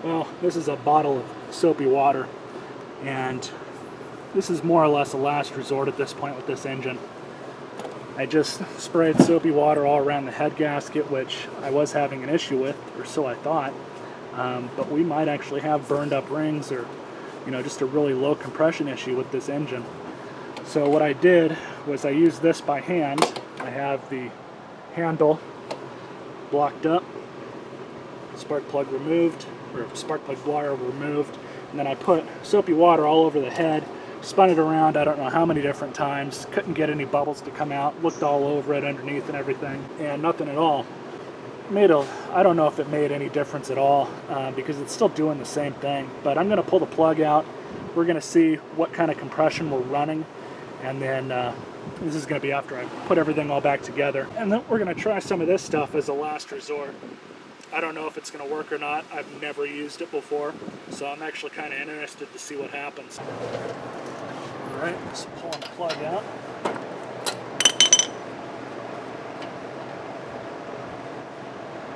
Well, this is a bottle of soapy water, and this is more or less a last resort at this point with this engine. I just sprayed soapy water all around the head gasket, which I was having an issue with, or so I thought. But we might actually have burned up rings, or just a really low compression issue with this engine. So what I did was I used this by hand. I have the handle blocked up, spark plug removed, or spark plug wire removed, and then I put soapy water all over the head, spun it around I don't know how many different times, couldn't get any bubbles to come out, looked all over it underneath and everything, and nothing at all. I don't know if it made any difference at all, because it's still doing the same thing, but I'm going to pull the plug out. We're going to see what kind of compression we're running, and then this is going to be after I put everything all back together, and then we're going to try some of this stuff as a last resort. I don't know if it's going to work or not. I've never used it before, so I'm actually kind of interested to see what happens. Alright, so pulling the plug out.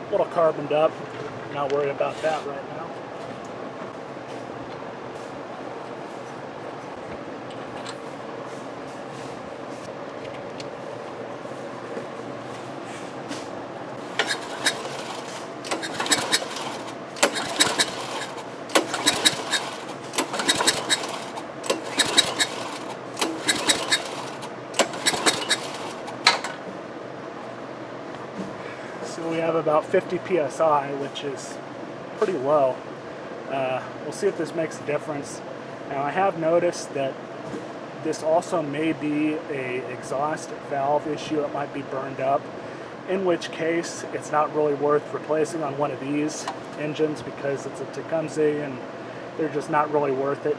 A little carboned up, not worried about that right now. So we have about 50 psi, which is pretty low. We'll see if this makes a difference. Now I have noticed that this also may be an exhaust valve issue. It might be burned up, in which case it's not really worth replacing on one of these engines because it's a tecumseh and they're just not really worth it.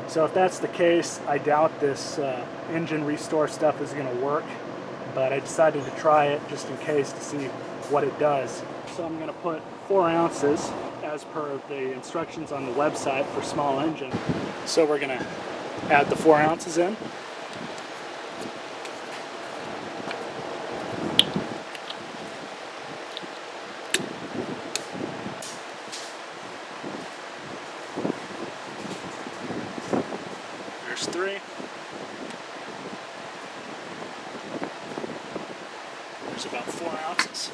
So if that's the case, I doubt this engine restore stuff is going to work, but I decided to try it just in case to see what it does. So I'm going to put 4 ounces as per the instructions on the website for small engine. So we're going to add the 4 ounces in. There's 3. There's about 4 ounces.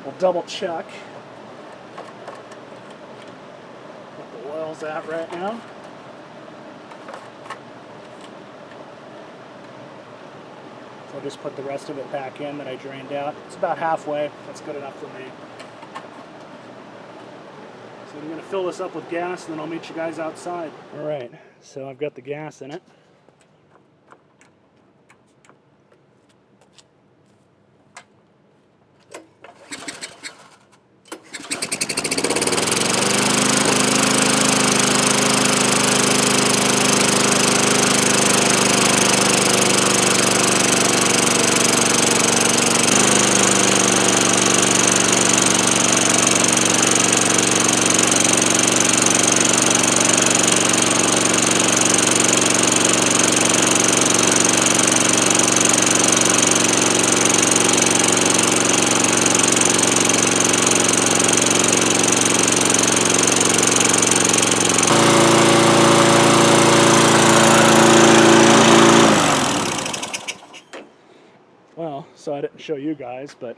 We'll double check what the oil's at right now. So I'll just put the rest of it back in that I drained out. It's about halfway. That's good enough for me. So I'm going to fill this up with gas and then I'll meet you guys outside. Alright, so I've got the gas in it. Well, so I didn't show you guys, but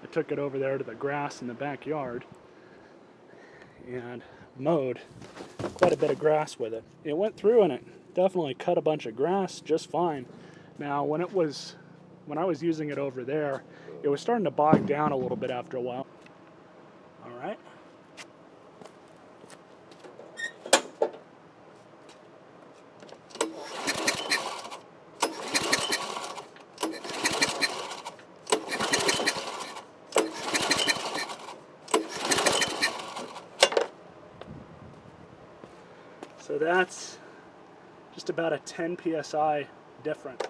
I took it over there to the grass in the backyard and mowed quite a bit of grass with it. It went through and it definitely cut a bunch of grass just fine. Now when I was using it over there, it was starting to bog down a little bit after a while. All right. So that's just about a 10 psi different.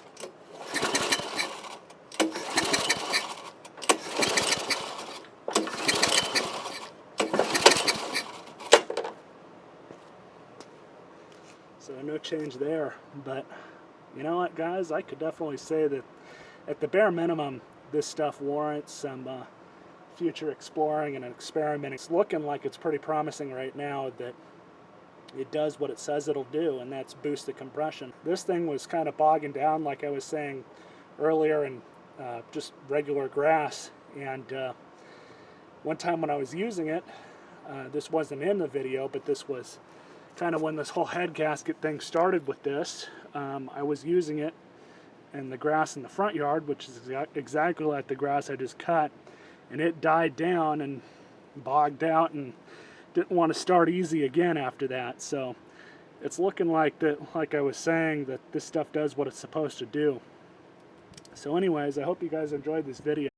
So no change there, but you know what, guys, I could definitely say that at the bare minimum, this stuff warrants some future exploring and experimenting. It's looking like it's pretty promising right now that it does what it says it'll do, and that's boost the compression. This thing was kind of bogging down, like I was saying earlier, in just regular grass. And one time when I was using it, this wasn't in the video, but this was kind of when this whole head gasket thing started with this. I was using it in the grass in the front yard, which is exactly like the grass I just cut, and it died down and bogged out and didn't want to start easy again after that. So it's looking like that, like I was saying, that this stuff does what it's supposed to do. So anyways, I hope you guys enjoyed this video.